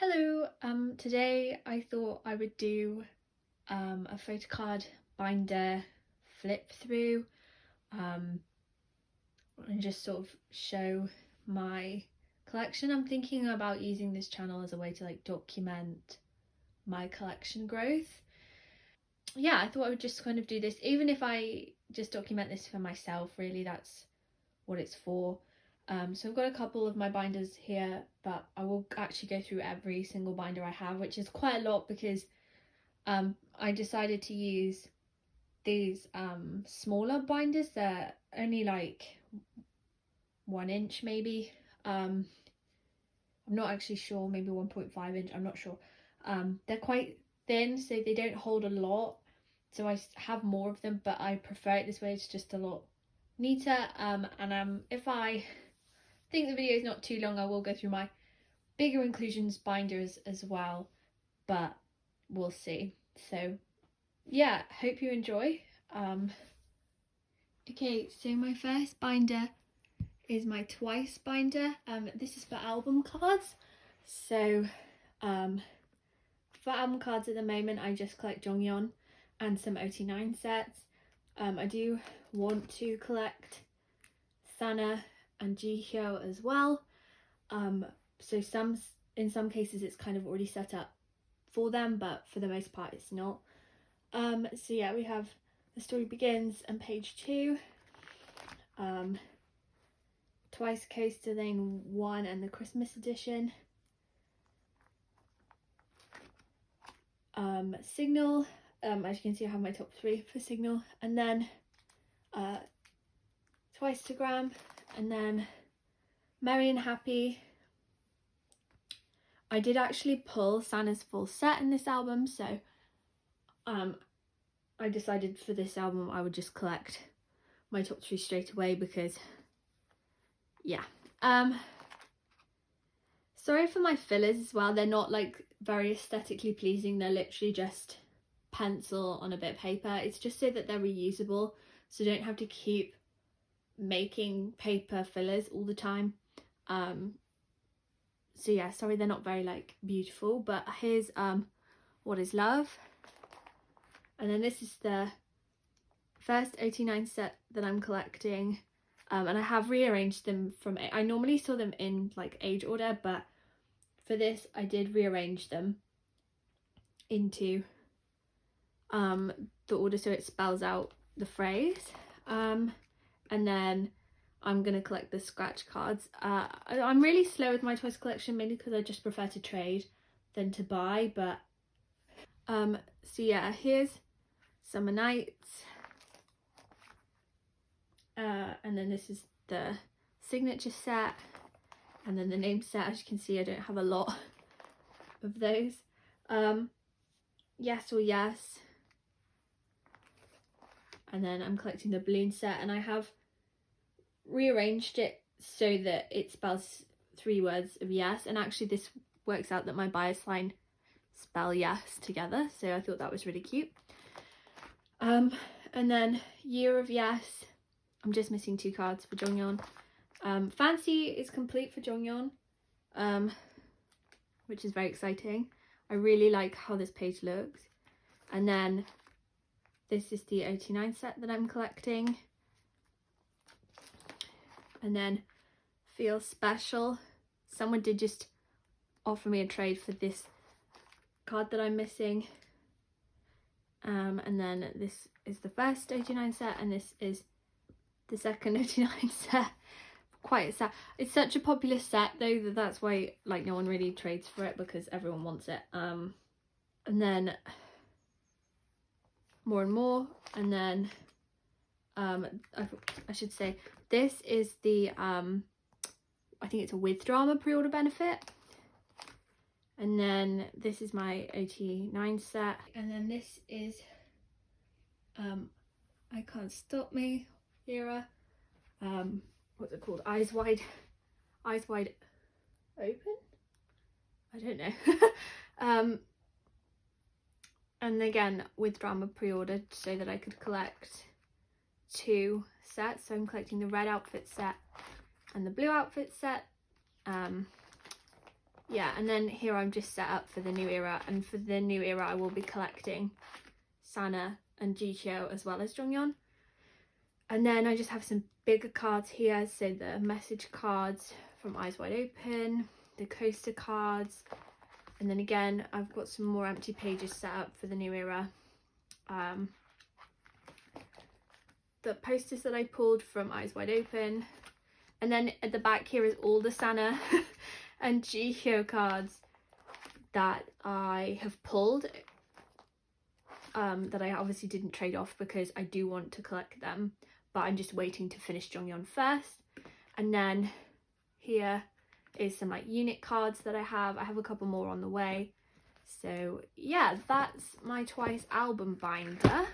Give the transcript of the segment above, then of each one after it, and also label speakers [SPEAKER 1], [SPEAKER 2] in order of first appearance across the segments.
[SPEAKER 1] Hello, today I thought I would do a photocard binder flip through and just sort of show my collection. I'm thinking about using this channel as a way to document my collection growth. Yeah, I thought I would just kind of do this, even if I just document this for myself, really that's what it's for. So I've got a couple of my binders here, but I will actually go through every single binder I have, which is quite a lot because I decided to use these smaller binders. They're only like 1 inch maybe. I'm not actually sure, maybe 1.5 inch, I'm not sure. They're quite thin, so they don't hold a lot. So I have more of them, but I prefer it this way. It's just a lot neater. And if I think the video is not too long, I will go through my bigger inclusions binders as well, but we'll see. So yeah, hope you enjoy. Okay, so my first binder is my Twice binder. This is for album cards. So for album cards at the moment I just collect Jonghyun and some OT9 sets. I do want to collect Sana and Jihyo as well. So in some cases it's kind of already set up for them, but for the most part it's not. So yeah, we have The Story Begins and page 2, Twice Coaster Lane 1 and the Christmas edition, Signal, as you can see I have my top 3 for Signal, and then Twice-to-gram, and then Merry and Happy. I did actually pull Sana's full set in this album, so I decided for this album I would just collect my top 3 straight away because yeah. Sorry for my fillers as well, they're not like very aesthetically pleasing, they're literally just pencil on a bit of paper. It's just so that they're reusable, so you don't have to keep making paper fillers all the time. So yeah, sorry they're not very like beautiful, but here's What Is Love, and then this is the first OT9 set that I'm collecting, and I have rearranged them from, I normally saw them in like age order, but for this I did rearrange them into the order so it spells out the phrase, and then I'm gonna collect the scratch cards. I'm really slow with my Twice collection, mainly because I just prefer to trade than to buy, but so yeah, here's Summer Nights, and then this is the signature set, and then the name set. As you can see I don't have a lot of those. Yes or Yes, and then I'm collecting the balloon set, and I have rearranged it so that it spells 3 words of yes, and actually this works out that my bias line spell yes together, so I thought that was really cute. And then Year of Yes, I'm just missing 2 cards for Jonghyun. Fancy is complete for Jonghyun, which is very exciting. I really like how this page looks. And then this is the OT9 set that I'm collecting. And then Feel Special. Someone did just offer me a trade for this card that I'm missing. And then this is the first OT9 set, and this is the second OT9 set. Quite sad. It's such a popular set though that that's why like no one really trades for it, because everyone wants it. And then More and More, and then I should say this is the I think it's a With Drama pre-order benefit, and then this is my OT9 set, and then this is I Can't Stop Me era, what's it called, Eyes Wide Open, I don't know. And again With Drama pre-ordered so that I could collect 2 sets, so I'm collecting the red outfit set and the blue outfit set. yeah, and then here I'm just set up for the new era, and for the new era I will be collecting Sana and Jihyo as well as Jonghyun. And then I just have some bigger cards here, so the message cards from Eyes Wide Open, the coaster cards, and then again I've got some more empty pages set up for the new era. The posters that I pulled from Eyes Wide Open, and then at the back here is all the Sana and Jihyo cards that I have pulled, that I obviously didn't trade off because I do want to collect them, but I'm just waiting to finish Jonghyun first. And then here is some like unit cards that I have a couple more on the way. So yeah, that's my Twice album binder.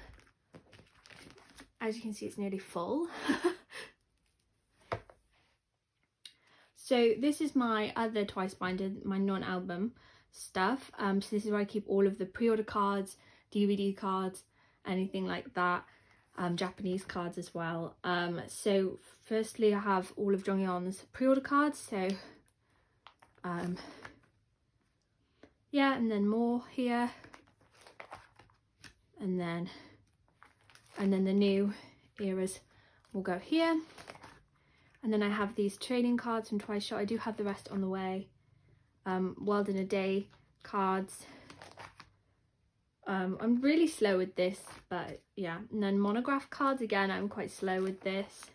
[SPEAKER 1] As you can see, it's nearly full. So this is my other Twice binder, my non-album stuff. So this is where I keep all of the pre-order cards, DVD cards, anything like that, Japanese cards as well. So firstly I have all of Jonghyun's pre-order cards, so yeah, and then more here, and then the new eras will go here. And then I have these trading cards from Twice Shot. I do have the rest on the way. World in a Day cards. I'm really slow with this, but yeah. And then monograph cards, again, I'm quite slow with this.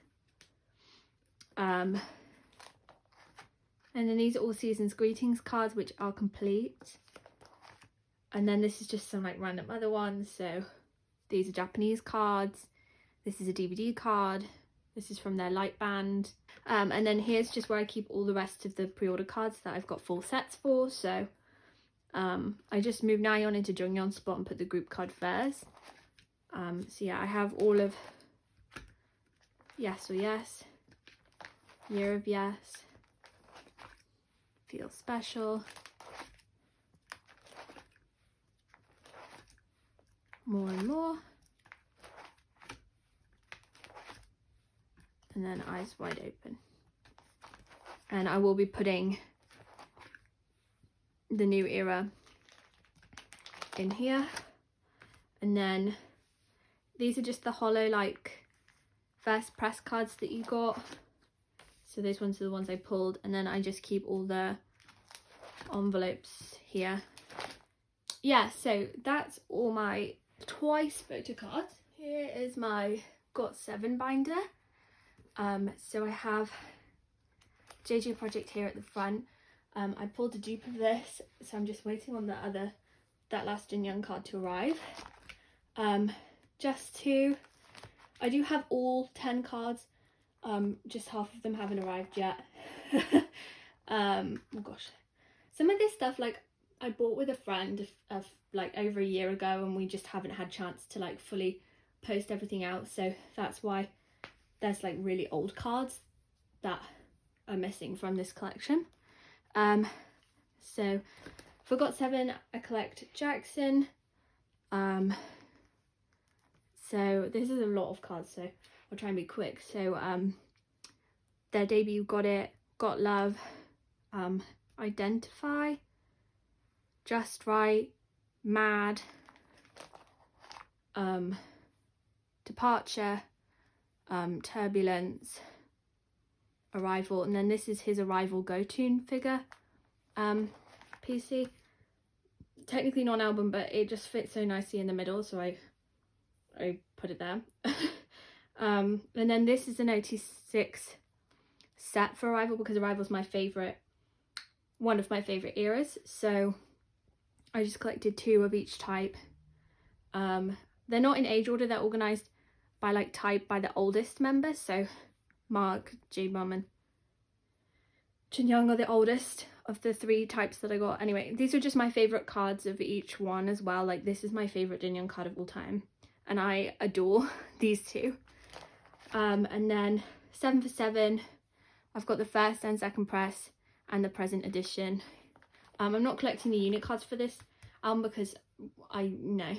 [SPEAKER 1] And then these are all Seasons Greetings cards, which are complete. And then this is just some like random other ones. So these are Japanese cards. This is a DVD card. This is from their light band. And then here's just where I keep all the rest of the pre-order cards that I've got full sets for. So I just moved Nayeon into Jonghyun's spot and put the group card first. So yeah, I have all of Yes or Yes, Year of Yes, Feel Special, More and More, and then Eyes Wide Open. And I will be putting the new era in here. And then these are just the hollow like first press cards that you got. So those ones are the ones I pulled, and then I just keep all the envelopes here. Yeah, so that's all my Twice photo cards. Here is my GOT7 binder. So I have JJ Project here at the front. I pulled a dupe of this, so I'm just waiting on that last Jin card to arrive. I do have all 10 cards, just half of them haven't arrived yet. Oh gosh, some of this stuff like I bought with a friend of like over a year ago, and we just haven't had chance to like fully post everything out, so that's why there's like really old cards that are missing from this collection. So for GOT7 I collect Jackson. So this is a lot of cards, so I'll try and be quick. So their debut, Got It, Got Love, Identify, Just Right, Mad, Departure, Turbulence, Arrival, and then this is his Arrival Go-Tune figure PC. Technically non-album, but it just fits so nicely in the middle, so I put it there. And then this is an 86 set for Arrival, because Arrival's one of my favourite eras, so I just collected 2 of each type. They're not in age order, they're organised by like type by the oldest members, so Mark, J-Bum and Jin-young are the oldest of the 3 types that I got. Anyway, these are just my favourite cards of each one as well. Like this is my favourite Jin-young card of all time, and I adore these 2. And then 7 for 7, I've got the first and second press and the present edition. I'm not collecting the unit cards for this album because I know.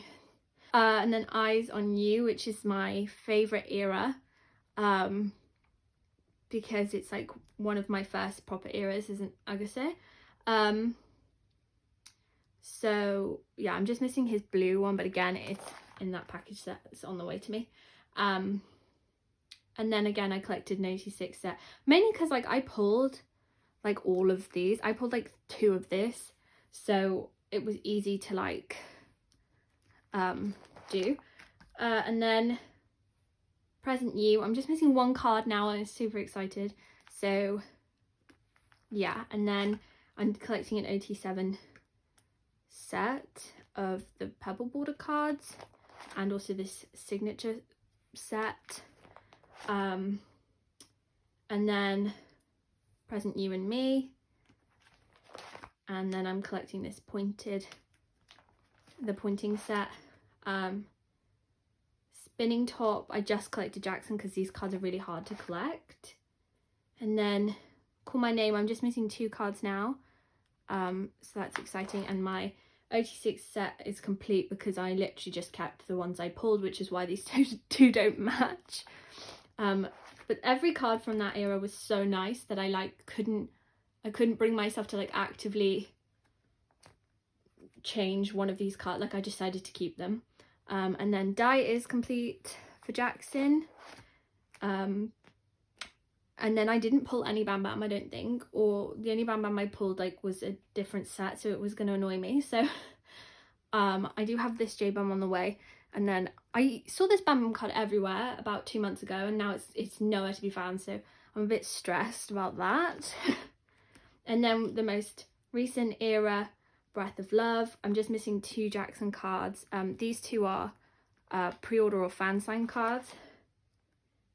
[SPEAKER 1] And then Eyes on You, which is my favourite era, because it's like one of my first proper eras, isn't A.C.E. So yeah, I'm just missing his blue one, but again, it's in that package set. It's on the way to me. And then again, I collected an 86 set, mainly because like I pulled like all of these. I pulled like 2 of this, so it was easy to like do. And then Present You, I'm just missing 1 card now and I'm super excited. So yeah, and then I'm collecting an OT7 set of the Pebble Border cards and also this signature set. And then Present You and Me. And then I'm collecting this the pointing set. Spinning Top, I just collected Jackson because these cards are really hard to collect. And then Call My Name, I'm just missing 2 cards now. So that's exciting. And my OT6 set is complete because I literally just kept the ones I pulled, which is why these two don't match. But every card from that era was so nice that I like couldn't bring myself to like actively change one of these cards. Like I decided to keep them. And then Die is complete for Jackson. And then I didn't pull any Bam Bam, I don't think, or the only Bam Bam I pulled like was a different set, so it was going to annoy me. So I do have this J Bam on the way. And then I saw this Bam Bam card everywhere about 2 months ago, and now it's nowhere to be found, so I'm a bit stressed about that. And then the most recent era, Breath of Love, I'm just missing 2 Jackson cards. These 2 are pre-order or fan sign cards.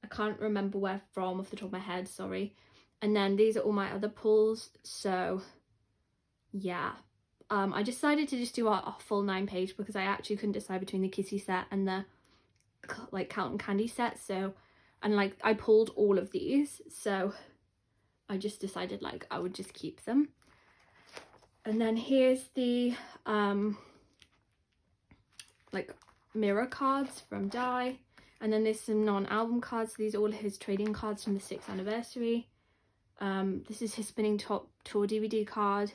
[SPEAKER 1] I can't remember where from off the top of my head, sorry. And then these are all my other pulls, so yeah. I decided to just do a full 9-page because I actually couldn't decide between the Kissy set and the like Count and Candy set, so, and like I pulled all of these, so I just decided like I would just keep them. And then here's the like mirror cards from Die. And then there's some non-album cards. These are all his trading cards from the 6th anniversary. This is his Spinning Top tour DVD card.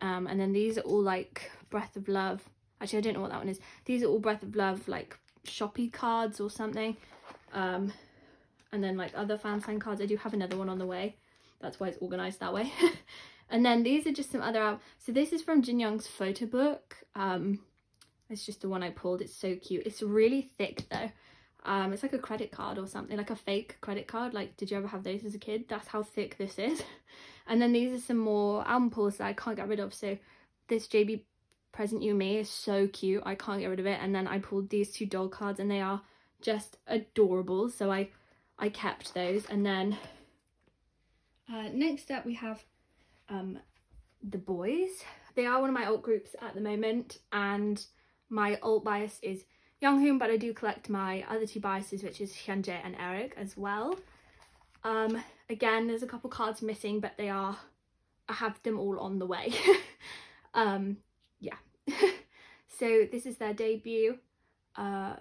[SPEAKER 1] And then these are all like Breath of Love. Actually, I don't know what that one is. These are all Breath of Love like shoppy cards or something. And then like other fan sign cards. I do have another one on the way. That's why it's organised that way. And then these are just some other so this is from Jin Young's photo book. It's just the one I pulled. It's so cute. It's really thick though. It's like a credit card or something, like a fake credit card. Like, did you ever have those as a kid? That's how thick this is. And then these are some more album pulls that I can't get rid of. So this JB Present You Me is so cute. I can't get rid of it. And then I pulled these 2 doll cards and they are just adorable. So I kept those. And then next up we have the Boyz. They are one of my alt groups at the moment, and my alt bias is Younghoon, but I do collect my other 2 biases, which is Hyunjae and Eric as well. Again, there's a couple cards missing, but I have them all on the way. Yeah. So this is their debut, the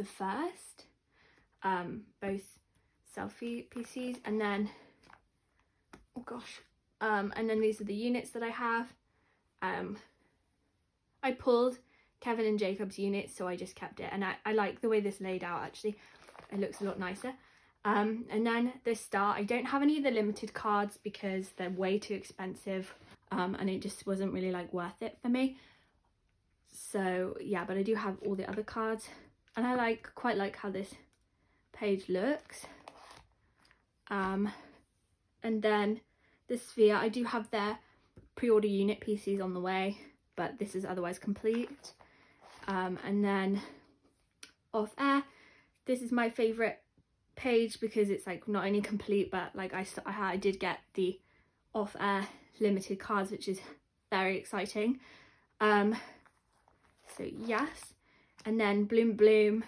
[SPEAKER 1] first, both selfie PCs, and then, oh gosh, and then these are the units that I have. I pulled Kevin and Jacob's units, so I just kept it, and I like the way this laid out. Actually, it looks a lot nicer. And then the Star, I don't have any of the limited cards because they're way too expensive, and it just wasn't really like worth it for me. So yeah, but I do have all the other cards, and I quite like how this page looks. And then the Sphere, I do have their pre-order unit PCs on the way, but this is otherwise complete. And then Off Air, this is my favourite page because it's like not only complete, but like I did get the Off Air limited cards, which is very exciting. So yes, and then Bloom Bloom,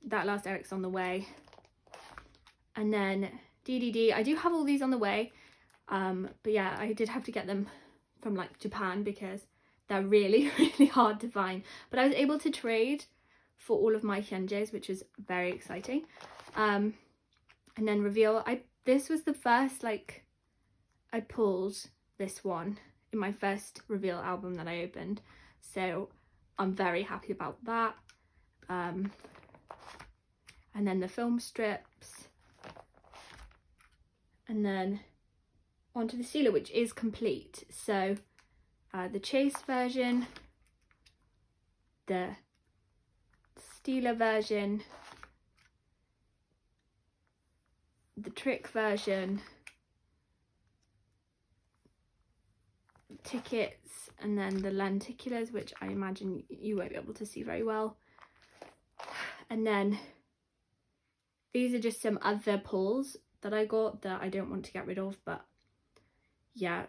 [SPEAKER 1] that last Eric's on the way. And then DDD, I do have all these on the way, but yeah, I did have to get them from like Japan because they're really hard to find, but I was able to trade for all of my Hyunjaes, which was very exciting. And then Reveal, this was the first like I pulled this one in my first reveal album that I opened, so I'm very happy about that. And then the film strips, and then onto the sealer, which is complete. So the chase version, the stealer version, the trick version, tickets, and then the lenticulars, which I imagine you won't be able to see very well. And then these are just some other pulls that I got that I don't want to get rid of, but yeah,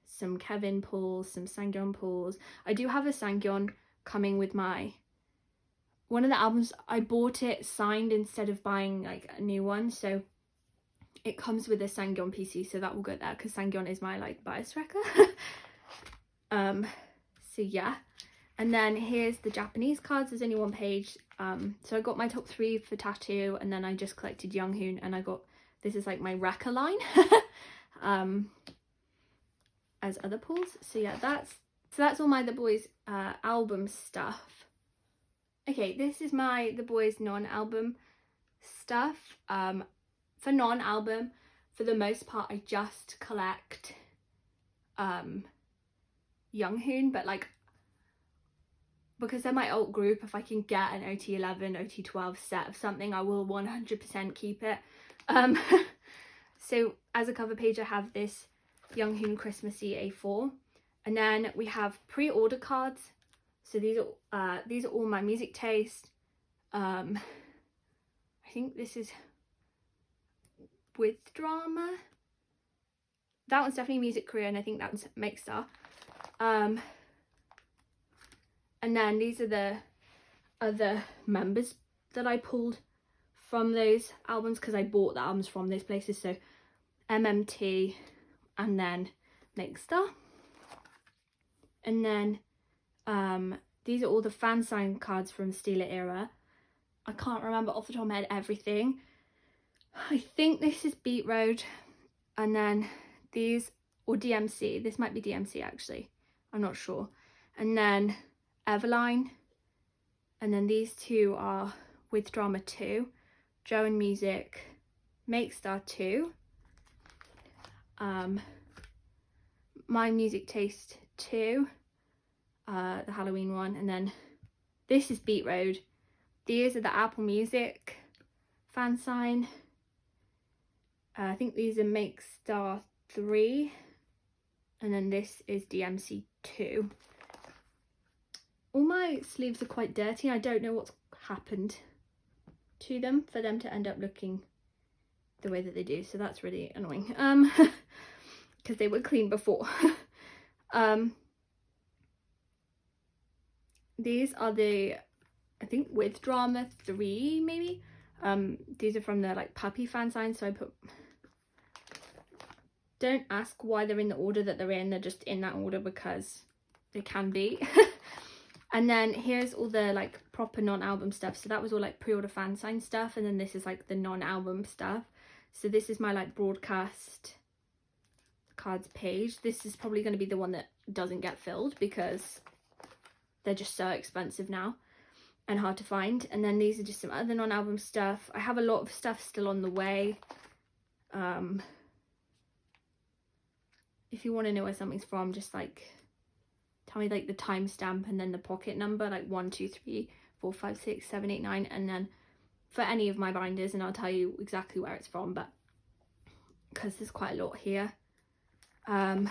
[SPEAKER 1] some Kevin pulls, some Sangyeon pulls. I do have a Sangyeon coming with one of the albums. I bought it signed instead of buying like a new one, so it comes with a Sangyeon PC, so that will go there because Sangyeon is my like bias wrecker. So yeah, and then here's the Japanese cards. There's only one page. So I got my top 3 for tattoo, and then I just collected Younghoon, and I got, this is like my wrecker line. As other pulls. So yeah, that's all my The Boyz album stuff. Okay, this is my The Boyz non-album stuff. For non-album, for the most part, I just collect Younghoon, but like, because they're my alt group, if I can get an OT11, OT12 set of something, I will 100% keep it. So as a cover page, I have this Younghoon Christmassy A4, and then we have pre-order cards. So these are all my music taste. I think this is with drama. That one's definitely music career, and I think that one's Makestar. And then these are the other members that I pulled from those albums, because I bought the albums from those places. So MMT, and then Makestar. And then these are all the fan sign cards from Steeler era. I can't remember off the top of my head everything. I think this is Beat Road, and then these, or DMC, this might be DMC actually, I'm not sure. And then Everline, and then these two are With Drama 2, Joe and Music, Makestar 2, My Music Taste 2, the Halloween one, and then this is Beat Road. These are the Apple Music fan sign. I think these are Makestar 3, and then this is DMC 2. All my sleeves are quite dirty. I don't know what's happened to them for them to end up looking the way that they do, so that's really annoying, because they were clean before. These are the, I think, With Drama 3 maybe. These are from the like puppy fan signs, so I put, don't ask why they're in the order that they're in, they're just in that order because they can be. And then here's all the like proper non-album stuff. So that was all like pre-order fan sign stuff, and then this is like the non-album stuff. So this is my like broadcast cards page. This is probably going to be the one that doesn't get filled because they're just so expensive now and hard to find. And then these are just some other non-album stuff. I have a lot of stuff still on the way. If you want to know where something's from, just like tell me like the timestamp and then the pocket number, like 1, 2, 3, 4, 5, 6, 7, 8, 9, and then for any of my binders, and I'll tell you exactly where it's from, but because there's quite a lot here. And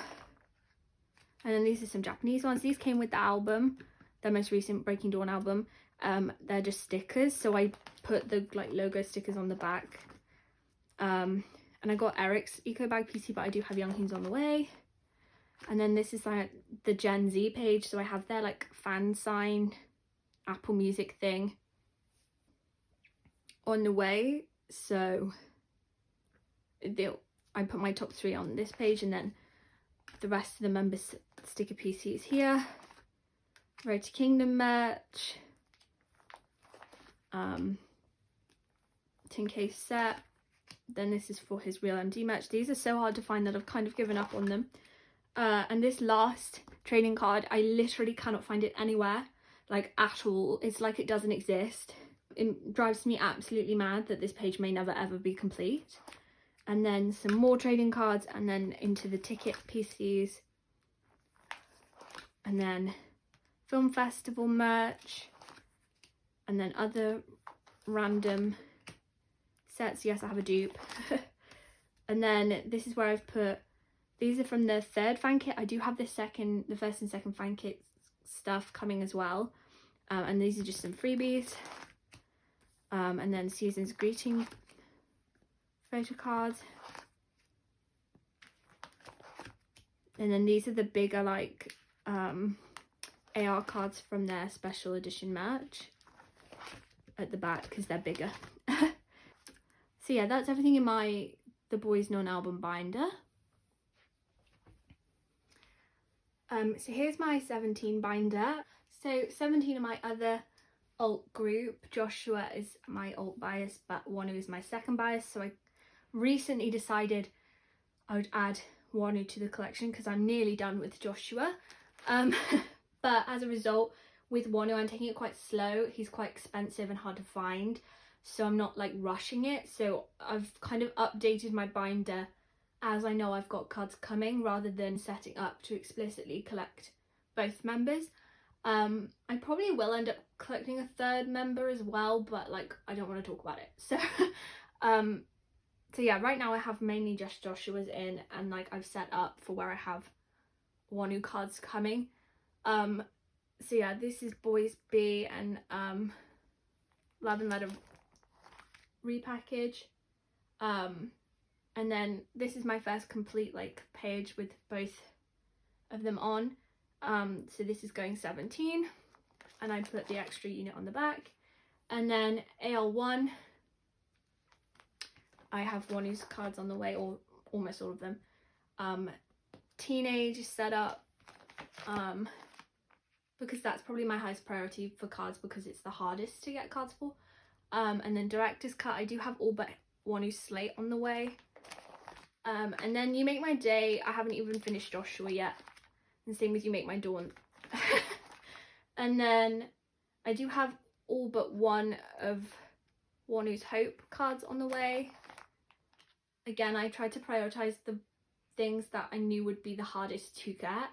[SPEAKER 1] then these are some Japanese ones. These came with the album, their most recent Breaking Dawn album. They're just stickers, so I put the like logo stickers on the back. And I got Eric's Eco Bag PC, but I do have Younghoon's on the way. And then this is like the Gen Z page, so I have their like fan sign Apple Music thing on the way. So I put my top 3 on this page, and then the rest of the members sticker PCs here. Road to Kingdom merch, 10K set, then this is for his real MD merch. These are so hard to find that I've kind of given up on them. And this last trading card, I literally cannot find it anywhere, like at all. It's like it doesn't exist. It drives me absolutely mad that this page may never ever be complete. And then some more trading cards, and then into the ticket pieces, and then film festival merch, and then other random sets. Yes, I have a dupe. And then this is where I've put, these are from the third fan kit. I do have the first and second fan kit stuff coming as well. And these are just some freebies. And then Season's Greeting photo cards. And then these are the bigger, like, AR cards from their special edition merch at the back because they're bigger. So yeah, that's everything in the Boyz non-album binder. So here's my 17 binder. So 17 are my other alt group. Joshua is my alt bias, but Wonu is my second bias. So I recently decided I would add Wonu to the collection because I'm nearly done with Joshua. But as a result, with Wonu, I'm taking it quite slow. He's quite expensive and hard to find, so I'm not like rushing it. So I've kind of updated my binder as I know I've got cards coming, rather than setting up to explicitly collect both members. I probably will end up collecting a third member as well, but like I don't want to talk about it. So so yeah, right now I have mainly just Joshua's in, and like I've set up for where I have Wonu cards coming. So yeah, this is Boyz B and Love and Letter repackage. And then this is my first complete like page with both of them on. So this is going 17, and I put the extra unit on the back. And then AL1, I have Wonu's cards on the way, or almost all of them. Teenage set up, because that's probably my highest priority for cards because it's the hardest to get cards for. And then Director's Cut, I do have all but Wonu's Slate on the way. And then You Make My Day, I haven't even finished Joshua yet. And same with You Make My Dawn. And then I do have all but one of Wonu's Hope cards on the way. Again, I tried to prioritize the things that I knew would be the hardest to get.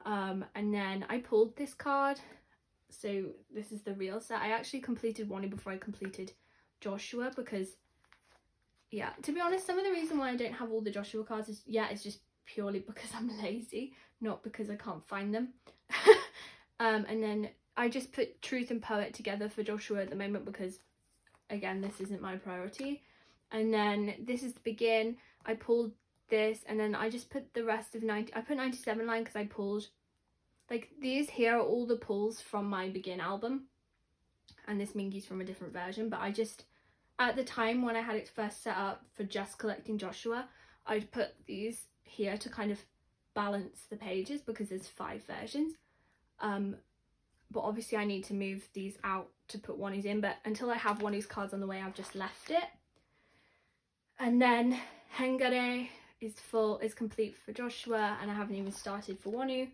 [SPEAKER 1] And then I pulled this card. So this is the real set. I actually completed Wonu before I completed Joshua because, yeah, to be honest, some of the reason why I don't have all the Joshua cards is, yeah, it's just purely because I'm lazy, not because I can't find them. And then I just put Truth and Poet together for Joshua at the moment because, again, this isn't my priority. And then this is the Begin. I pulled this, and then I just put the rest of 90. I put 97 line because I pulled, like, these here are all the pulls from my Begin album, and this Mingy's from a different version. But I just, at the time when I had it first set up for just collecting Joshua, I'd put these here to kind of balance the pages because there's 5 versions. But obviously I need to move these out to put Wonu's in, but until I have Wonu's cards on the way, I've just left it. And then Hengare is complete for Joshua, and I haven't even started for Wonu.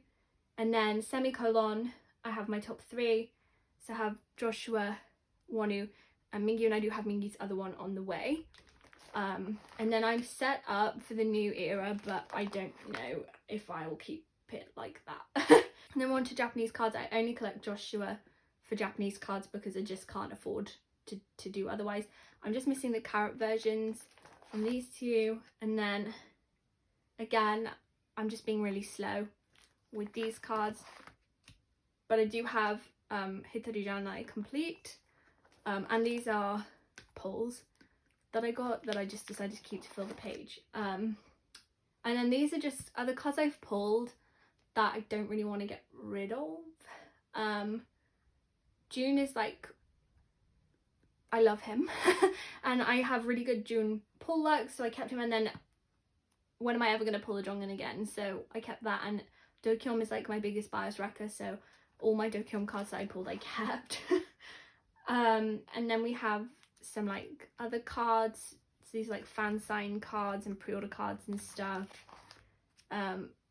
[SPEAKER 1] And then Semicolon, I have my top 3. So I have Joshua, Wonu, and Mingyu, and I do have Mingyu's other one on the way. And then I'm set up for the new era, but I don't know if I will keep it like that. And then on to Japanese cards. I only collect Joshua for Japanese cards because I just can't afford to do otherwise. I'm just missing the carrot versions from these two. And then again, I'm just being really slow with these cards. But I do have Hitori Janai complete. And these are pulls that I got that I just decided to keep to fill the page. And then these are just other cards I've pulled that I don't really want to get rid of. June is like, I love him. And I have really good June pull luck, so I kept him. And then when am I ever going to pull a Jongen again? So I kept that. And Dokyeom is like my biggest bias wrecker, so all my Dokyeom cards that I pulled I kept. And then we have some like other cards. these like fan sign cards and pre-order cards and stuff.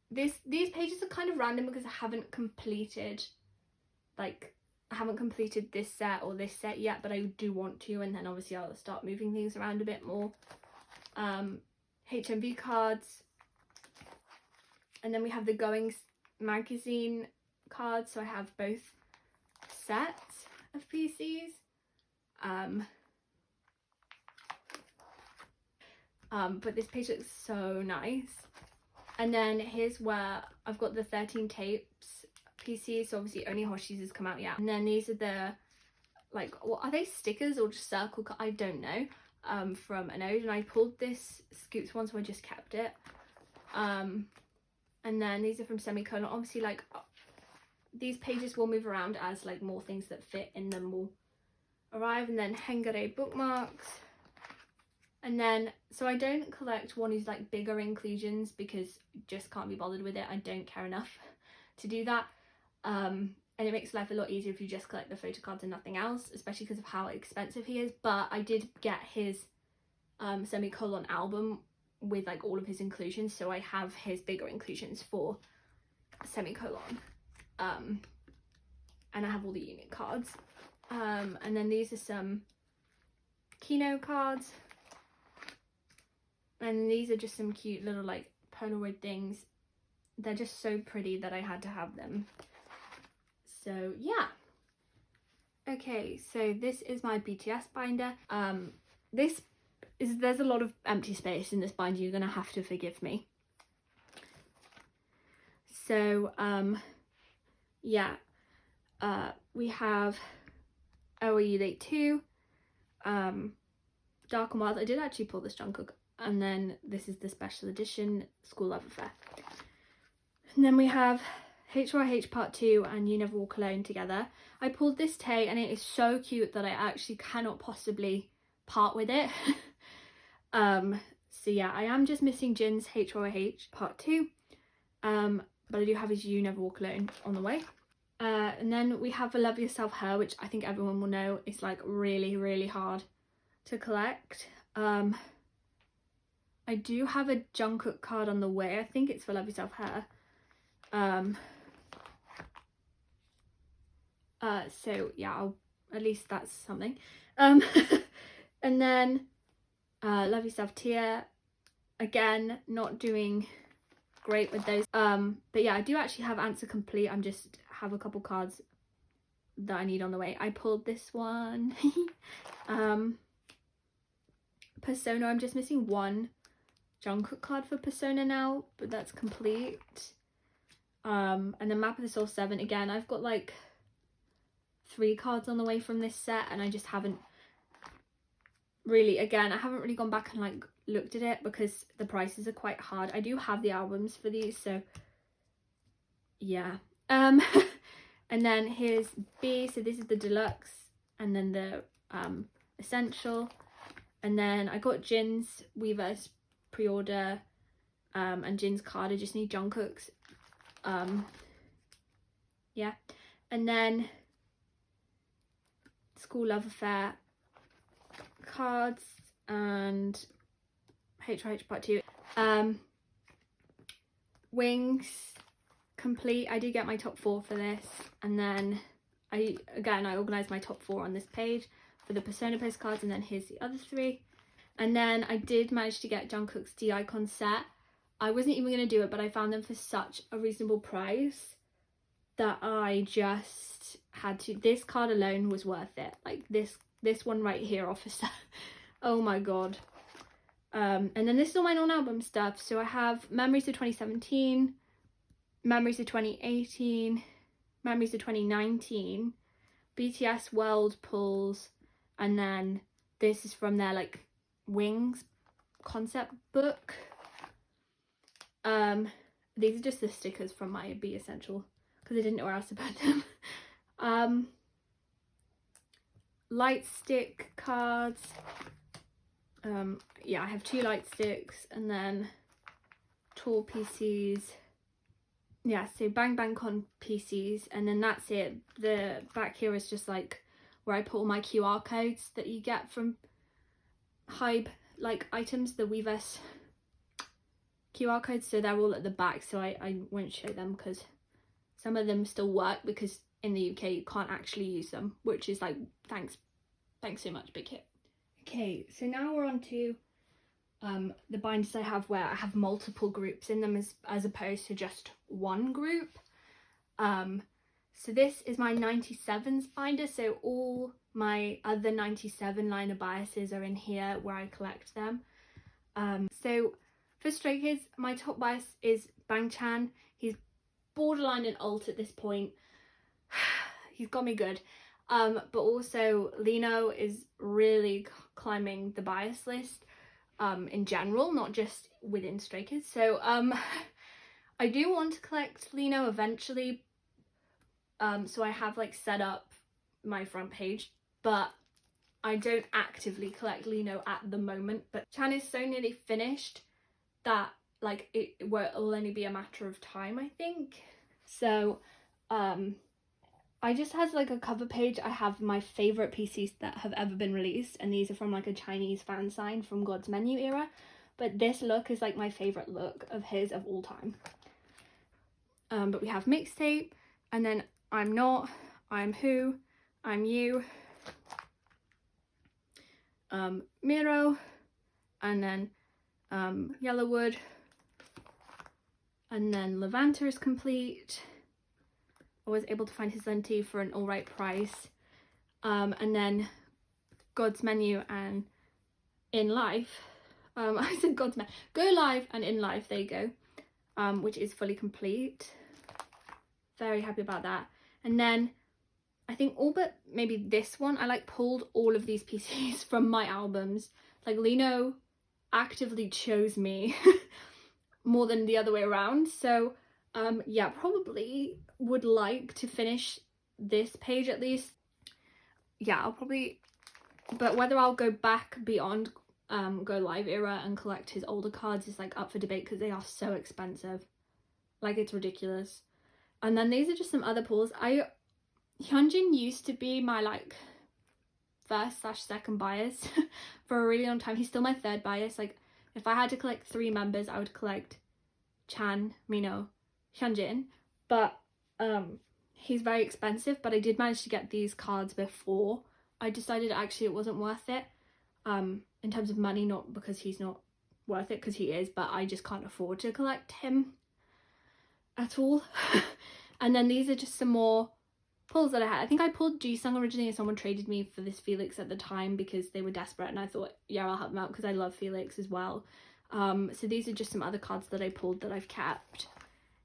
[SPEAKER 1] These pages are kind of random because I haven't completed this set or this set yet, but I do want to, and then obviously I'll start moving things around a bit more. HMV cards, and then we have the Going magazine cards, so I have both sets of PCs. But this page looks so nice. And then here's where I've got the 13 tapes PCs, so obviously only Hoshi's has come out yet. And then these are the, like, what are they, stickers or just circle, I don't know, from an ode, and I pulled this Scoops one, so I just kept it. And then these are from Semicolon. Obviously, like, these pages will move around as like more things that fit in them will arrive. And then Hengare bookmarks. And then, so I don't collect one who's like bigger inclusions because I just can't be bothered with it. I don't care enough to do that. And it makes life a lot easier if you just collect the photo cards and nothing else, especially because of how expensive he is. But I did get his Semicolon album with like all of his inclusions, so I have his bigger inclusions for Semicolon. And I have all the unit cards. And then these are some Kino cards. And these are just some cute little like Polaroid things. They're just so pretty that I had to have them. So yeah. Okay, so this is my BTS binder. There's a lot of empty space in this binder. You're gonna have to forgive me. So yeah, we have Oh Are You Late Too, Dark and Wild. I did actually pull this Jungkook. And then this is the special edition School Love Affair. And then we have HYH Part 2 and You Never Walk Alone together. I pulled this Tay and it is so cute that I actually cannot possibly part with it. So yeah, I am just missing Jin's HYH Part 2. But I do have his You Never Walk Alone on the way. And then we have the Love Yourself Her, which I think everyone will know is like really, really hard to collect. I do have a Jungkook card on the way. I think it's for Love Yourself Her. So yeah, at least that's something. And then Love Yourself Tia. Again, not doing great with those. But yeah, I do actually have Answer Complete. I'm just have a couple cards that I need on the way. I pulled this one. Persona, I'm just missing one Jungkook card for Persona now, but that's complete. And then Map of the Soul 7, again, I've got like 3 cards on the way from this set, and I just haven't really, again, I haven't really gone back and like looked at it because the prices are quite hard. I do have the albums for these, so yeah. And then here's B, so this is the deluxe, and then the essential. And then I got Jin's Weverse pre-order, and Jin's card. I just need Jungkook's. Yeah. And then School Love Affair cards and HYH Part 2. Wings complete. I did get my top 4 for this, and then I organised my top 4 on this page for the Persona postcards, and then here's the other 3. And then I did manage to get Jungkook's D-Icon set. I wasn't even going to do it, but I found them for such a reasonable price that I just had to. This card alone was worth it. Like this one right here, Officer. Oh my god. And then this is all my non-album stuff. So I have Memories of 2017, Memories of 2018, Memories of 2019, BTS World pulls, and then this is from their like Wings concept book. These are just the stickers from my B Essential because I didn't know where else to put them. Light stick cards. Yeah, I have 2 light sticks, and then tall PCs. Yeah, so Bang Bang Con PCs, and then that's it. The back here is just like where I put all my QR codes that you get from Hybe like items, the Weverse QR codes, so they're all at the back, so I won't show them because some of them still work, because in the UK you can't actually use them, which is like, thanks so much, big hit. Okay, so now we're on to the binders I have where I have multiple groups in them as opposed to just one group. So this is my 97s binder, so all my other 97 liner biases are in here where I collect them. So for Stray Kids, my top bias is Bangchan. He's borderline an alt at this point. He's got me good. But also Lino is really climbing the bias list in general, not just within Stray Kids. So I do want to collect Lino eventually. So I have like set up my front page, but I don't actively collect Lino at the moment. But Chan is so nearly finished that like it'll only be a matter of time, I think. So I just has like a cover page. I have my favorite PCs that have ever been released, and these are from like a Chinese fan sign from God's Menu era, but this look is like my favorite look of his of all time. But we have Mixtape, and then I'm Not, I'm Who, I'm You, Miro, and then Yellowwood, and then Levanta is complete. I was able to find his Lenti for an alright price, and then God's Menu and In Life, I said God's Menu, Go Live and In Life, there you go, which is fully complete. Very happy about that. And then I think all but maybe this one, I like pulled all of these PCs from my albums. Like Lino actively chose me more than the other way around. So yeah, probably would like to finish this page at least. Yeah, I'll probably, but whether I'll go back beyond Go Live era and collect his older cards is like up for debate because they are so expensive. Like, it's ridiculous. And then these are just some other pulls. Hyunjin used to be my like first/second bias for a really long time. He's still my third bias. Like, if I had to collect 3 members, I would collect Chan, Mino, Hyunjin. But he's very expensive, but I did manage to get these cards before I decided actually it wasn't worth it. In terms of money, not because he's not worth it, because he is, but I just can't afford to collect him at all. And then these are just some more pulls that I had. I think I pulled Jisung originally and someone traded me for this Felix at the time because they were desperate, and I thought, yeah, I'll help them out because I love Felix as well. So these are just some other cards that I pulled that I've kept.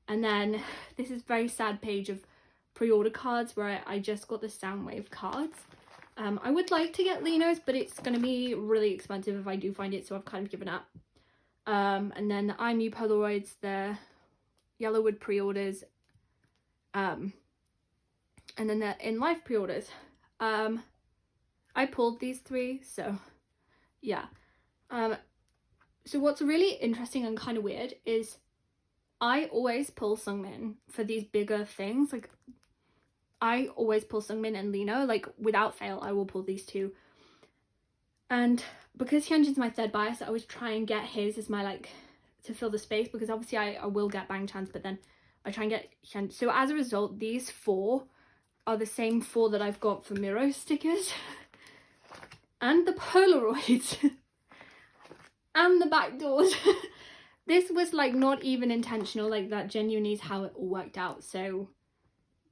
[SPEAKER 1] And then this is a very sad page of pre-order cards where I just got the Soundwave cards. I would like to get Lino's, but it's going to be really expensive if I do find it, so I've kind of given up. And then the I'm You Polaroids, the Yellowwood pre-orders, and then the In Life pre-orders. I pulled these 3, so yeah. So what's really interesting and kind of weird is I always pull Sungmin for these bigger things. Like, I always pull Sungmin and Lino, like without fail I will pull these 2. And because Hyunjin's my third bias, I always try and get his as my like to fill the space, because obviously I will get Bangchan's, but then I try and get Hyunjin. So as a result, these 4 are the same 4 that I've got for Miro stickers and the Polaroids and the back doors. This was like not even intentional, like that genuinely is how it all worked out. So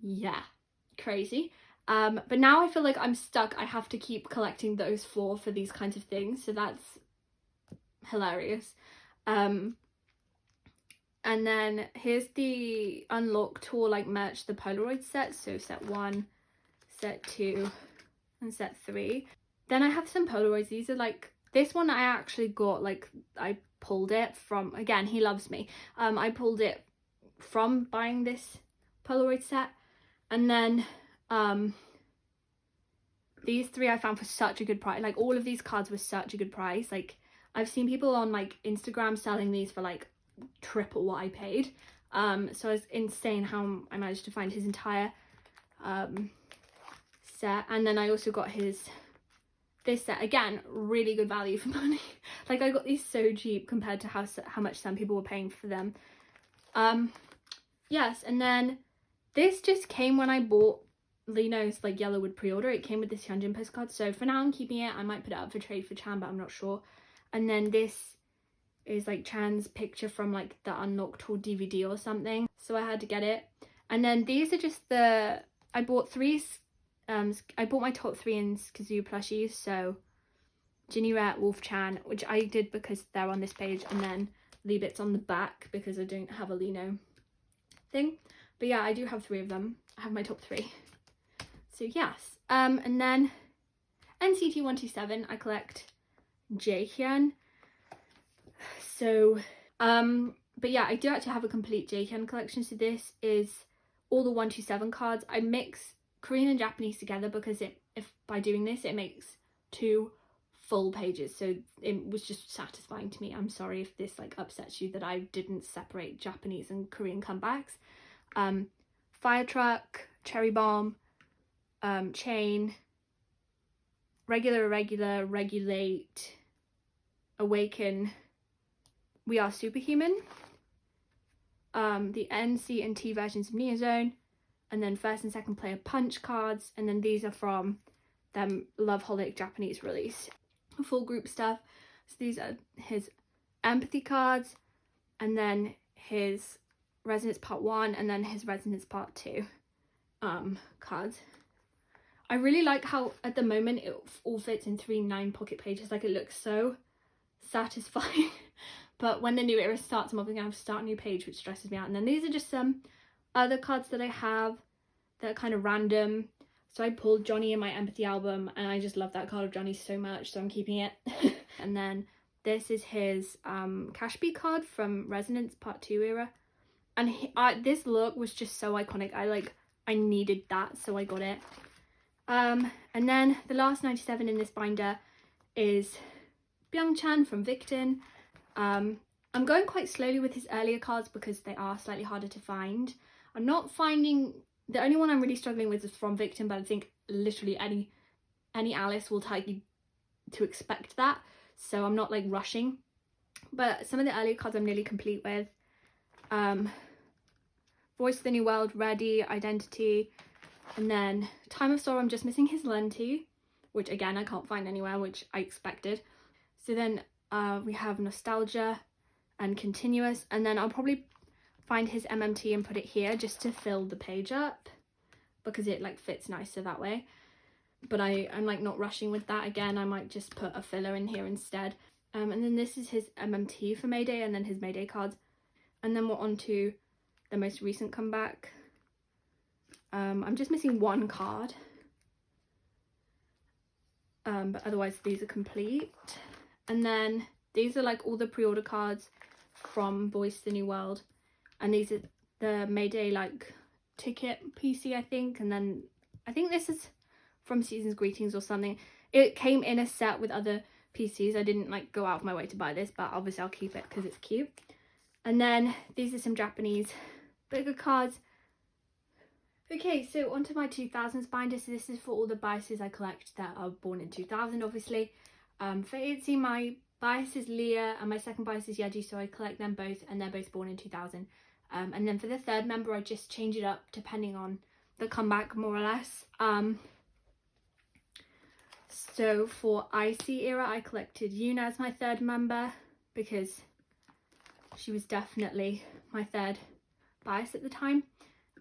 [SPEAKER 1] yeah, crazy. But now I feel like I'm stuck. I have to keep collecting those 4 for these kinds of things, so that's hilarious. And then here's the Unlock Tour like merch, the Polaroid set. So set 1, set 2, and set 3. Then I have some Polaroids. These are like, this one I actually got, like I pulled it from, again, he loves me. I pulled it from buying this Polaroid set. And then these 3 I found for such a good price. Like, all of these cards were such a good price. Like, I've seen people on like Instagram selling these for like triple what I paid. So it's insane how I managed to find his entire set. And then I also got his this set, again, really good value for money. Like, I got these so cheap compared to how much some people were paying for them. Yes, and then this just came when I bought Lino's like Yellowwood pre-order. It came with this Hyunjin postcard, so for now I'm keeping it. I might put it up for trade for Chan, but I'm not sure. And then this is like Chan's picture from like the Unlocked Tour DVD or something, so I had to get it. And then these are just I bought I bought my top 3 in Kazoo plushies, so Ginny Rat, Wolf Chan, which I did because they're on this page, and then Lee Bits on the back because I don't have a Lino thing. But yeah, I do have 3 of them. I have my top 3. So yes, and then NCT 127, I collect Jaehyun. So, but yeah, I do actually have a complete Jaehyun collection. So this is all the 127 cards. I mix Korean and Japanese together because if by doing this, it makes 2 full pages. So it was just satisfying to me. I'm sorry if this like upsets you that I didn't separate Japanese and Korean comebacks. Fire Truck, Cherry Bomb, Chain, Regular, Irregular, Regulate, Awaken, We Are Superhuman, the N, C and T versions of Neozone, and then first and second player punch cards, and then these are from them Loveholic Japanese release. Full group stuff. So these are his empathy cards, and then his Resonance Part 1, and then his Resonance Part 2 cards. I really like how at the moment it all fits in 3 9 pocket pages. Like, it looks so satisfying. But when the new era starts, I'm obviously going to have to start a new page, which stresses me out. And then these are just some other cards that I have that are kind of random. So I pulled Johnny in my Empathy album, and I just love that card of Johnny so much, so I'm keeping it. And then this is his Cashby card from Resonance Part 2 era. And this look was just so iconic. I needed that, so I got it. And then the last 97 in this binder is Byung-chan from Victon. I'm going quite slowly with his earlier cards because they are slightly harder to find. I'm not finding... The only one I'm really struggling with is from Victon, but I think literally any Alice will tell you to expect that, so I'm not like rushing. But some of the earlier cards I'm nearly complete with. Voice of the New World, Ready, Identity, and then Time of Sorrow, I'm just missing his Lenti, which again I can't find anywhere, which I expected. So then we have Nostalgia and Continuous, and then I'll probably find his MMT and put it here just to fill the page up because it like fits nicer that way. But I'm like not rushing with that. Again, I might just put a filler in here instead. And then this is his MMT for Mayday, and then his Mayday cards. And then we're on to the most recent comeback. I'm just missing 1 card. But otherwise these are complete. And then these are like all the pre-order cards from Boyz the New World. And these are the Mayday like ticket PC, I think. And then I think this is from Season's Greetings or something. It came in a set with other PCs. I didn't like go out of my way to buy this, but obviously I'll keep it because it's cute. And then these are some Japanese bigger cards. Okay, so onto my 2000s binder. So this is for all the biases I collect that are born in 2000, obviously. For Itzy, my bias is Leah and my second bias is Yeji, so I collect them both, and they're both born in 2000. And then for the third member, I just change it up depending on the comeback, more or less. So for A.C.E era, I collected Yuna as my third member because she was definitely my third bias at the time.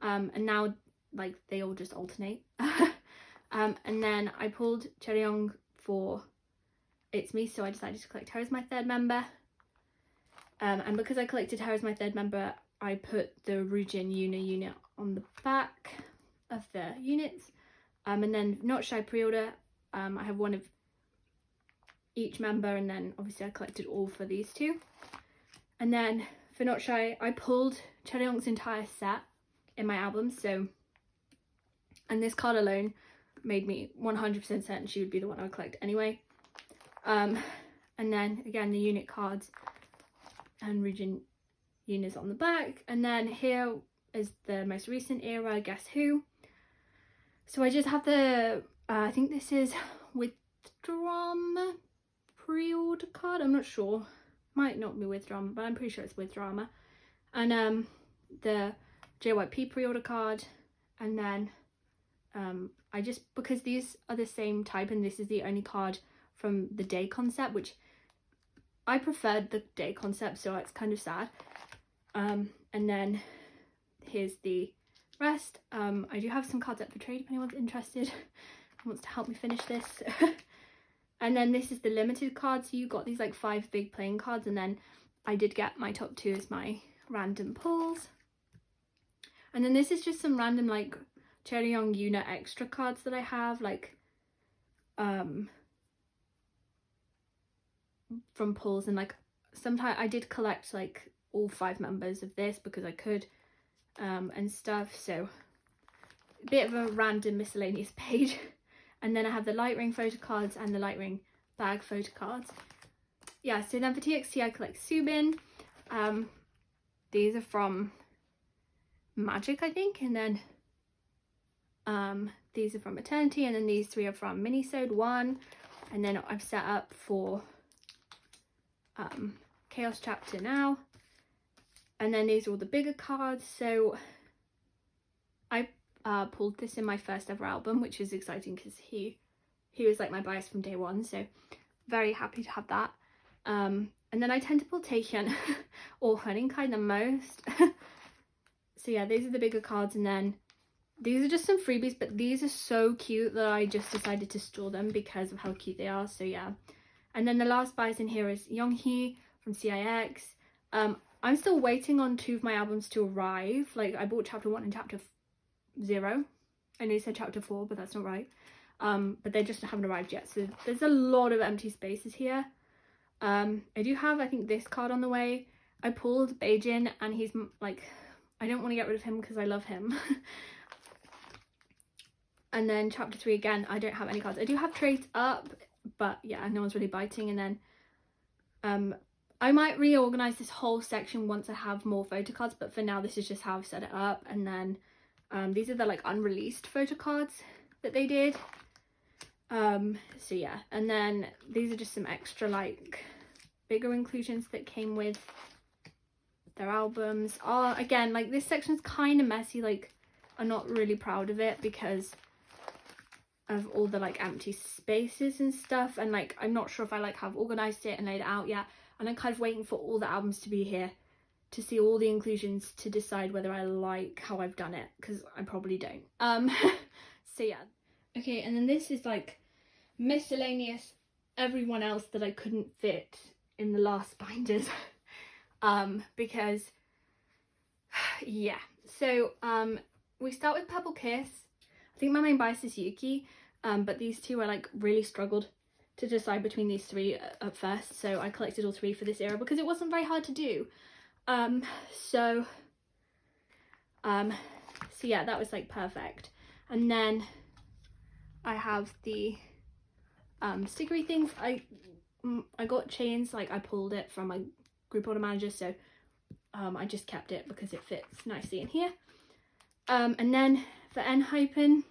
[SPEAKER 1] And now like they all just alternate. And then I pulled Cheryong for It's Me, so I decided to collect her as my third member. And because I collected her as my third member, I put the Rujin Yuna unit on the back of the units. And then Not Shy pre-order, I have 1 of each member, and then obviously I collected all for these 2. And then for Not Shy, I pulled Cheryong's entire set in my album, so, and this card alone made me 100% certain she would be the one I would collect anyway. And then again the unit cards and Rujin units on the back, and then here is the most recent era, Guess Who. So I just have the I think this is with Drama pre-order card. I'm not sure. Might not be with Drama, but I'm pretty sure it's with Drama. And the JYP pre-order card. And then I just, because these are the same type and this is the only card from the day concept, which I preferred the day concept, so it's kind of sad. And then here's the rest. I do have some cards up for trade if anyone's interested wants to help me finish this. And then this is the limited card, so you got these like 5 big playing cards, and then I did get my top 2 as my random pulls. And then this is just some random like Chaeryeong Yuna extra cards that I have, like from pulls, and like sometimes I did collect like all 5 members of this because I could and stuff, so a bit of a random miscellaneous page. And then I have the light ring photo cards and the light ring bag photo cards. Yeah, so then for TXT I collect Subin. These are from Magic, I think, and then these are from Eternity, and then these 3 are from Minisode 1, and then I've set up for Chaos Chapter now. And then these are all the bigger cards. So I pulled this in my first ever album, which is exciting because he was like my bias from day one, so very happy to have that. And then I tend to pull Taehyun or Hunningkai the most. So yeah, these are the bigger cards, and then these are just some freebies, but these are so cute that I just decided to store them because of how cute they are. So yeah. And then the last buys in here is Younghee from CIX. I'm still waiting on 2 of my albums to arrive. Like I bought chapter 1 and chapter 0. I know you said chapter 4, but that's not right. But they just haven't arrived yet. So there's a lot of empty spaces here. I do have, I think, this card on the way. I pulled Beijing, and he's like, I don't want to get rid of him because I love him. And then chapter 3 again, I don't have any cards. I do have trades up, but yeah, no one's really biting. And then I might reorganize this whole section once I have more photo cards, but for now this is just how I've set it up. And then these are the like unreleased photo cards that they did. So yeah, and then these are just some extra like bigger inclusions that came with their albums. Again, like this section's kind of messy. Like I'm not really proud of it because of all the like empty spaces and stuff, and like I'm not sure if I like have organized it and laid it out yet, and I'm kind of waiting for all the albums to be here to see all the inclusions to decide whether I like how I've done it, because I probably don't. So yeah. Okay, and then this is like miscellaneous everyone else that I couldn't fit in the last binders. Because yeah, so we start with Purple Kiss. I think my main bias is Yuki, but these 2 I like really struggled to decide between these 3 at first, so I collected all 3 for this era because it wasn't very hard to do. So yeah, that was like perfect. And then I have the stickery things. I got chains, like I pulled it from my group order manager, so I just kept it because it fits nicely in here. And then for Enhypen,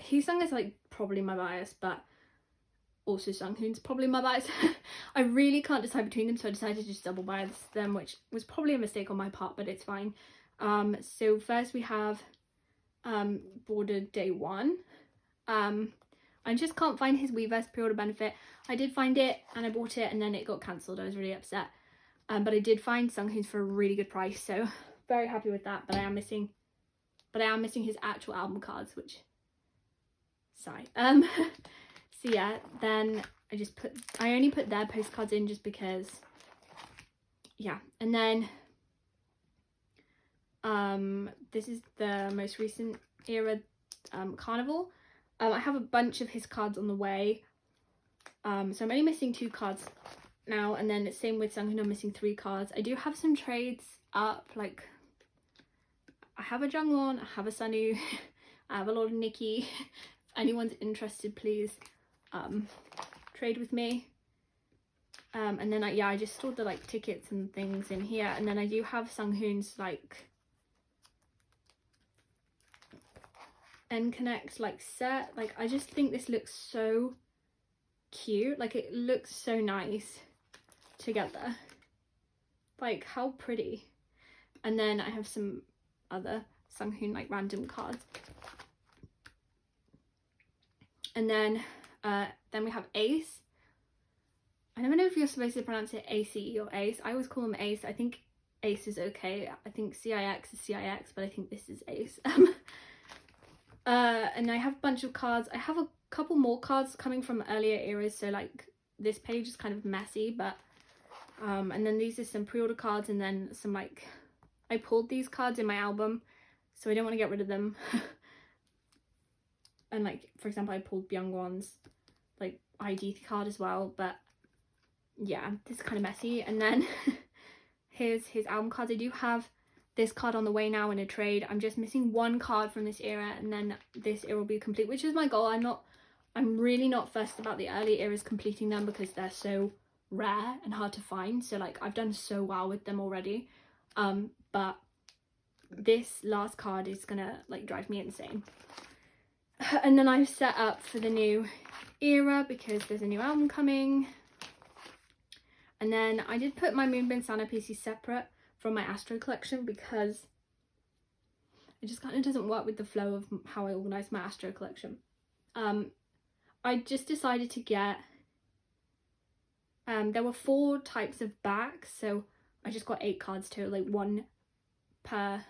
[SPEAKER 1] Hyesung is like probably my bias, but also Sunghoon's probably my bias. I really can't decide between them, so I decided to just double bias them, which was probably a mistake on my part, but it's fine. So first we have Border Day 1. I just can't find his Weverse pre-order benefit. I did find it and I bought it, and then it got cancelled. I was really upset. But I did find Sunghoon's for a really good price, so very happy with that. But I am missing his actual album cards, which sigh. So yeah, then I only put their postcards in just because, yeah. And then this is the most recent era Carnival. I have a bunch of his cards on the way, so I'm only missing 2 cards now, and then it's same with Sunghoon. I'm missing 3 cards. I do have some trades up, like I have a Jungwon, I have a Sunwoo, I have a lot of Nicki. If anyone's interested, please trade with me. And then I just stored the like tickets and things in here, and then I do have Sunghoon's like end connect like set. Like I just think this looks so cute. Like it looks so nice together. Like how pretty. And then I have some other Sunghoon like random cards. And then we have Ace. I never know if you're supposed to pronounce it A.C.E or Ace. I always call them Ace. I think Ace is okay. I think C.I.X is C.I.X, but I think this is Ace. And I have a bunch of cards. I have a couple more cards coming from earlier eras, so like this page is kind of messy, but and then these are some pre-order cards, and then some like I pulled these cards in my album, so I don't want to get rid of them. And like for example, I pulled Byungwon's like ID card as well, but yeah, this is kind of messy. And then here's his album cards. I do have this card on the way now in a trade. I'm just missing one card from this era, and then this era will be complete, which is my goal. I'm really not fussed about the early eras completing them because they're so rare and hard to find. So like I've done so well with them already. But this last card is gonna like drive me insane. And then I've set up for the new era because there's a new album coming. And then I did put my Moonbin Sana pieces separate from my Astro collection because it just kind of doesn't work with the flow of how I organise my Astro collection. I just decided to get, there were 4 types of backs, so I just got 8 cards total, like 1 per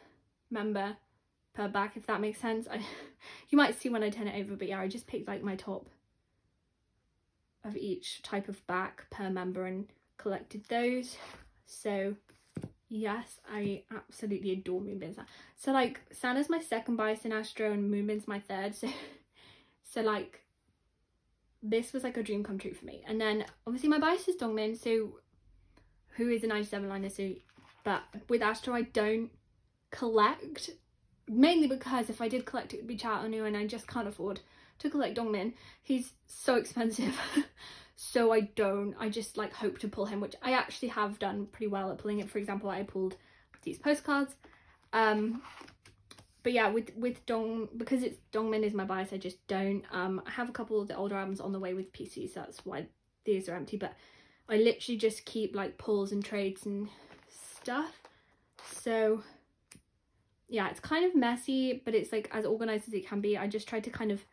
[SPEAKER 1] member per back, if that makes sense. You might see when I turn it over, but yeah, I just picked like my top of each type of back per member and collected those. So yes, I absolutely adore Moonbin Sana. So like Sana's my second bias in Astro and Moonbin's my third, so like this was like a dream come true for me. And then obviously my bias is Dongmin, so who is a 97 liner, so but with Astro I don't collect, mainly because if I did collect it would be Cha Eun-woo, and I just can't afford to collect Dongmin. He's so expensive. So I just like hope to pull him, which I actually have done pretty well at pulling it. For example, I pulled these postcards. But yeah, with because it's Dongmin is my bias, I just don't. I have a couple of the older albums on the way with PCs, so that's why these are empty, but I literally just keep like pulls and trades and stuff. So yeah, it's kind of messy, but it's like as organized as it can be. I just tried to kind of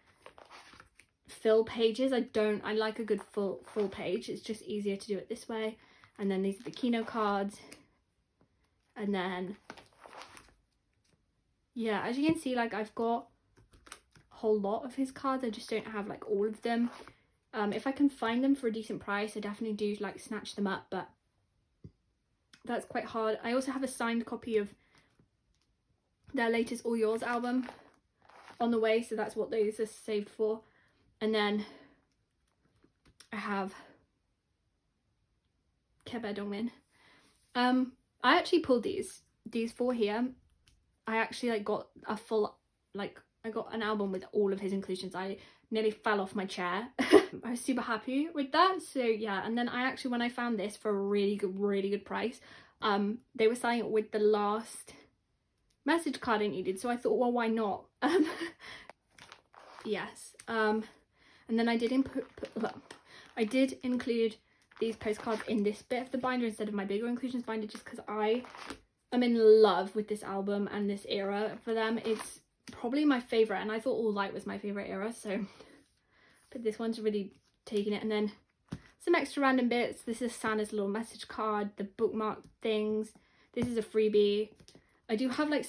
[SPEAKER 1] fill pages. I like a good full page. It's just easier to do it this way. And then these are the Kino cards, and then yeah, as you can see, like I've got a whole lot of his cards. I just don't have like all of them. If I can find them for a decent price, I definitely do like snatch them up, but that's quite hard. I also have a signed copy of their latest All Yours album on the way, so that's what those are saved for. And then I have Kpop Dongmin. I actually pulled these 4 here. I actually like got a full, like I got an album with all of his inclusions. I nearly fell off my chair. I was super happy with that. So yeah, and then I actually, when I found this for a really good price, they were selling it with the last message card I needed, so I thought, well, why not? Yes. And then I did include these postcards in this bit of the binder instead of my bigger inclusions binder, just because I am in love with this album and this era for them. It's probably my favorite, and I thought All Light was my favorite era, so but this one's really taking it. And then some extra random bits. This is Sana's little message card, the bookmark things. This is a freebie. I do have like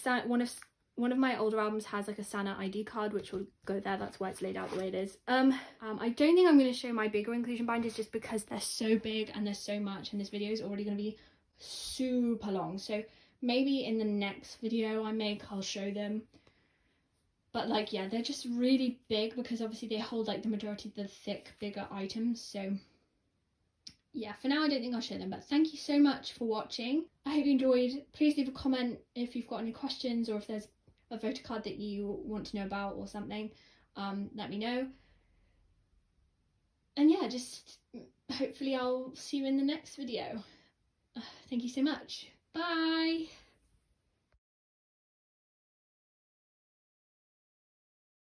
[SPEAKER 1] one of my older albums has like a Sana ID card, which will go there. That's why it's laid out the way it is. I don't think I'm going to show my bigger inclusion binders just because they're so big and there's so much, and this video is already going to be super long. So maybe in the next video I'll show them. But like, yeah, they're just really big because obviously they hold like the majority of the thick, bigger items. So yeah, for now I don't think I'll show them, but thank you so much for watching. I hope you enjoyed. Please leave a comment if you've got any questions, or if there's a photo card that you want to know about or something. Let me know. And yeah, just hopefully I'll see you in the next video. Thank you so much. Bye.